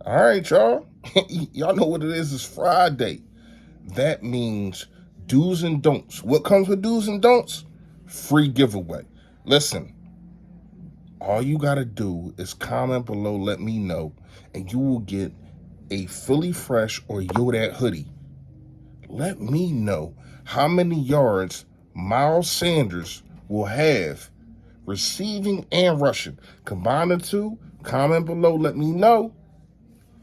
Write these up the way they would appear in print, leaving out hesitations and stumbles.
All right, y'all. Y'all know what it is. It's Friday. That means do's and don'ts. What comes with do's and don'ts? Free giveaway. Listen, all you got to do is comment below, let me know, and you will get a Philly Fresh or Yo Dat hoodie. Let me know how many yards Miles Sanders will have receiving and rushing. Combine the two, comment below, let me know,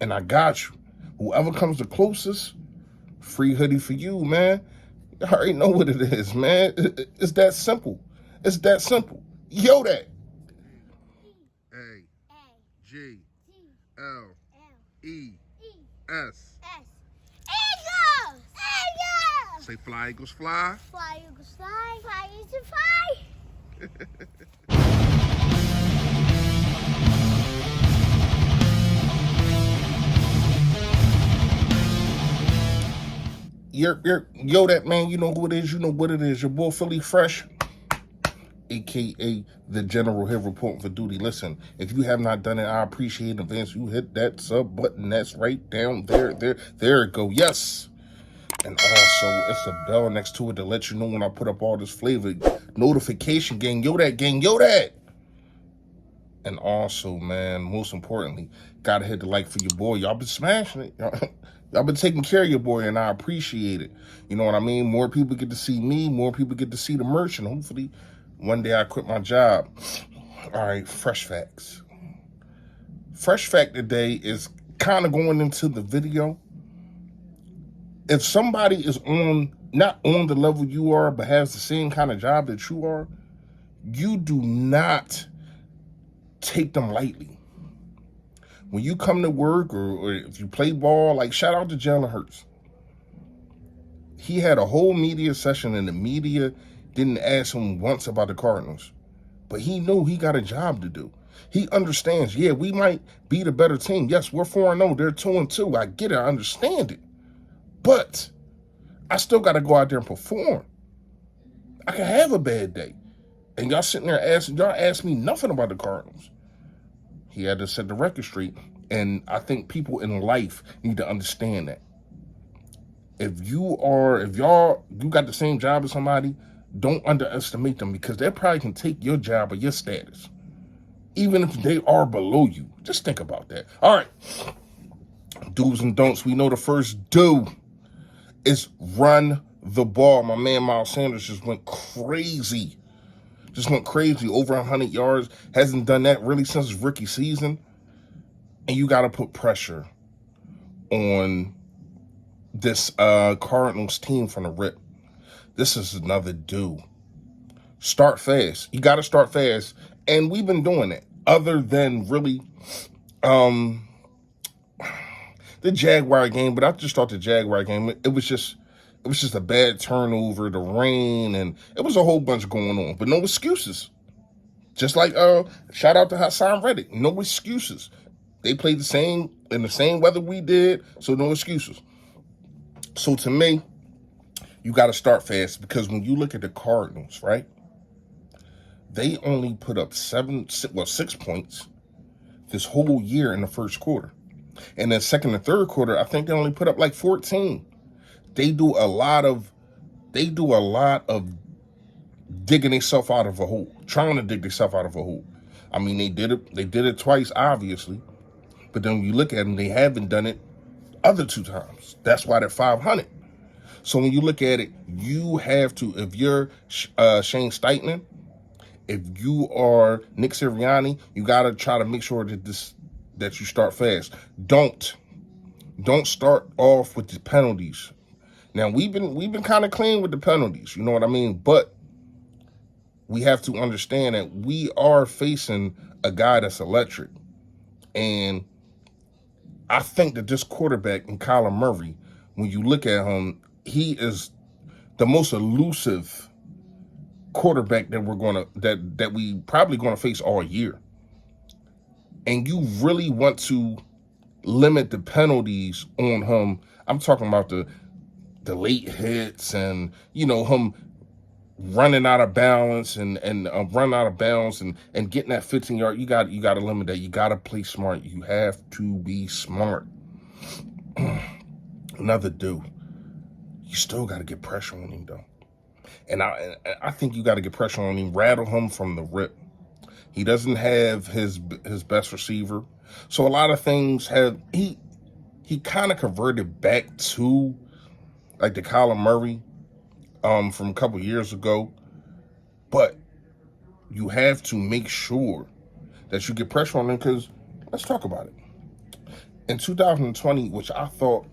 and I got you. Whoever comes the closest, free hoodie for you, man. You already know what it is, man. It's that simple. It's that simple. Yo, that. A-G-L-E-S. Eagles! Eagles! Say fly, Eagles, fly. Fly, Eagles, fly. Fly, Eagles, fly. Yo, that man, you know who it is, you know what it is. Your boy Philly Fresh, aka the General here reporting for duty. Listen, if you have not done it, I appreciate it in advance. You hit that sub button that's right down there. There it go. Yes. And also, it's a bell next to it to let you know when I put up all this flavor. Notification gang, yo that gang, yo that. And also, man, most importantly, gotta hit the like for your boy. Y'all been smashing it. Y'all been taking care of your boy, and I appreciate it. You know what I mean? More people get to see me. More people get to see the merch, and hopefully one day I quit my job. All right, fresh facts. Fresh fact today is kind of going into the video. If somebody is not on the level you are, but has the same kind of job that you are, you do not take them lightly. When you come to work or if you play ball, like shout out to Jalen Hurts. He had a whole media session and the media didn't ask him once about the Cardinals. But he knew he got a job to do. He understands, yeah, we might be the better team. Yes, we're 4-0, they're 2-2. I get it, I understand it. But I still got to go out there and perform. I can have a bad day. And y'all sitting there y'all ask me nothing about the Cardinals. He had to set the record straight. And I think people in life need to understand that. If you got the same job as somebody, don't underestimate them because they probably can take your job or your status. Even if they are below you. Just think about that. All right. Do's and don'ts. We know the first do is run the ball. My man Miles Sanders just went crazy. Over 100 yards. Hasn't done that really since his rookie season. And you got to put pressure on this Cardinals team from the rip. This is another do. Start fast. You got to start fast. And we've been doing it. Other than really the Jaguar game, but I just thought the Jaguar game, it was just a bad turnover, the rain, and it was a whole bunch going on. But no excuses. Just like shout out to Hassan Reddick. No excuses. They played in the same weather we did, so no excuses. So to me, you got to start fast because when you look at the Cardinals, right? They only put up 6 points this whole year in the first quarter. And then second and third quarter, I think they only put up like 14. They do a lot of digging themselves out of a hole, trying to dig themselves out of a hole. I mean, they did it twice, obviously. But then when you look at them, they haven't done it other 2 times. That's why they're 500. So when you look at it, you have to, if you're Shane Steichen, if you are Nick Sirianni, you got to try to make sure that you start fast. Don't start off with the penalties. Now we've been kind of clean with the penalties, you know what I mean? But we have to understand that we are facing a guy that's electric. And I think that this quarterback in Kyler Murray, when you look at him, he is the most elusive quarterback that we probably gonna face all year. And you really want to limit the penalties on him. I'm talking about the late hits and him running out of balance and running out of bounds and getting that 15-yard. You got to limit that. You got to play smart. You have to be smart. Another dude, you still got to get pressure on him though, and I think you got to get pressure on him, rattle him from the rip. He doesn't have his best receiver, so a lot of things have he kind of converted back to like the Kyler Murray from a couple years ago, but you have to make sure that you get pressure on him, because let's talk about it. In 2020, which I thought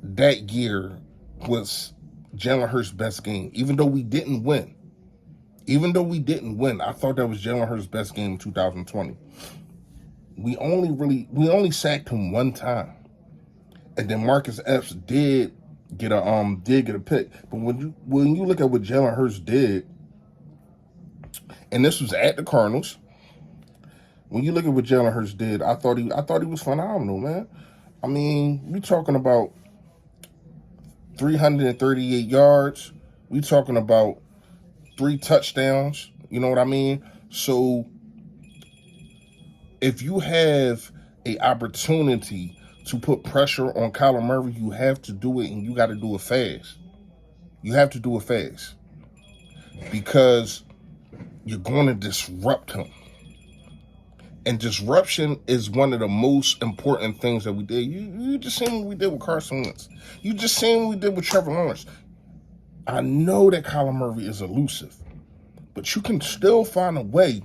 that year was Jalen Hurts' best game, even though we didn't win. I thought that was Jalen Hurts' best game in 2020. We only sacked him one time, and then Marcus Epps did get a pick. But when you look at what Jalen Hurts did, and this was at the Cardinals, when you look at what Jalen Hurts did, I thought he was phenomenal, man. I mean, we talking about 338 yards. We talking about 3 touchdowns. You know what I mean? So if you have a opportunity to put pressure on Kyler Murray, you have to do it, and you got to do it fast. You have to do it fast, because you're going to disrupt him. And disruption is one of the most important things that we did. You just seen what we did with Carson Wentz. You just seen what we did with Trevor Lawrence. I know that Kyler Murray is elusive, but you can still find a way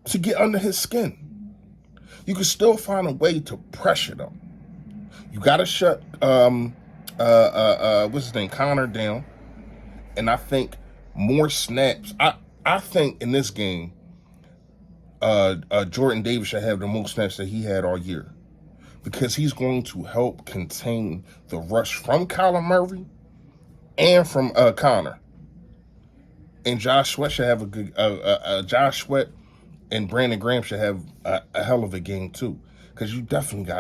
to get under his skin. You can still find a way to pressure them. You got to shut what's his name, Connor down. And I think more snaps. I think in this game, Jordan Davis should have the most snaps that he had all year, because he's going to help contain the rush from Kyler Murray and from Connor. And Josh Sweat should have a good. Josh Sweat and Brandon Graham should have a hell of a game too, because you definitely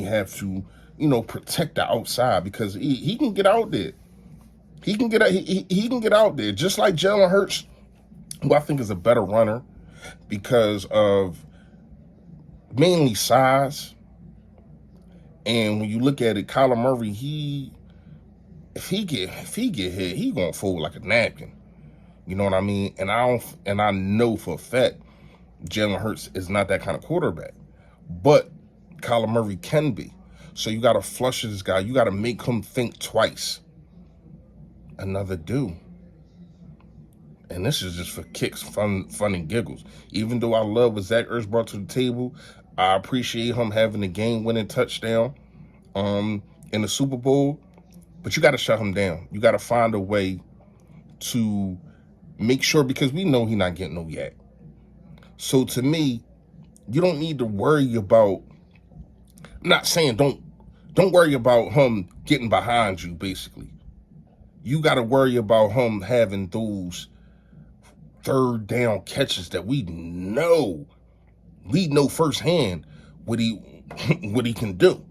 have to, protect the outside, because he can get out there. He can get out there, just like Jalen Hurts, who I think is a better runner because of mainly size. And when you look at it, Kyler Murray, if he get hit, he gonna fold like a napkin. You know what I mean? And I know for a fact Jalen Hurts is not that kind of quarterback, but Kyler Murray can be. So you got to flush this guy. You got to make him think twice. Another dude. And this is just for kicks, fun and giggles. Even though I love what Zach Ertz brought to the table, I appreciate him having the game-winning touchdown in the Super Bowl. But you got to shut him down. You got to find a way to make sure, because we know he's not getting no yak. So to me, you don't need to worry about. I'm not saying don't worry about him getting behind you. Basically, you got to worry about him having those third down catches that we know firsthand what he can do.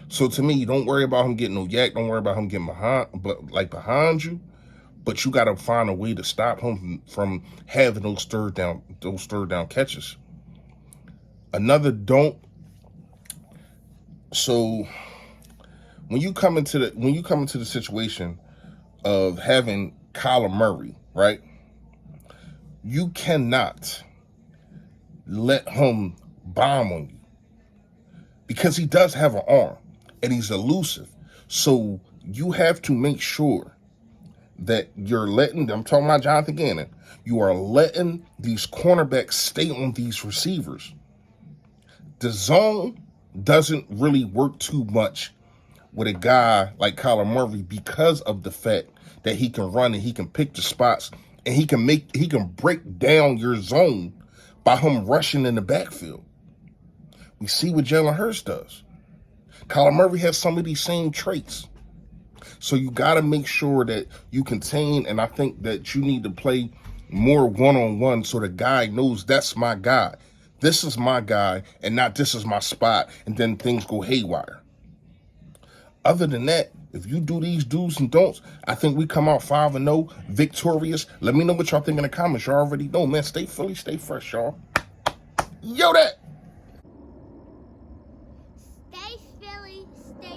So to me, don't worry about him getting no yak. Don't worry about him getting behind you. But you got to find a way to stop him from having those third down catches. Another don't. So when you come into the situation of having Kyler Murray, right? You cannot let him bomb on you, because he does have an arm and he's elusive. So you have to make sure that you're I'm talking about Jonathan Gannon, you are letting these cornerbacks stay on these receivers. The zone doesn't really work too much with a guy like Kyler Murray, because of the fact that he can run and he can pick the spots, and he can break down your zone by him rushing in the backfield. We see what Jalen Hurts does. Kyler Murray has some of these same traits. So you got to make sure that you contain, and I think that you need to play more one-on-one so the guy knows that's my guy. This is my guy, and not this is my spot, and then things go haywire. Other than that, If you do these do's and don'ts, I think we come out 5-0, victorious. Let me know what y'all think in the comments. Y'all already know, man. Stay Philly, stay fresh, y'all. Yo, that. Stay Philly, stay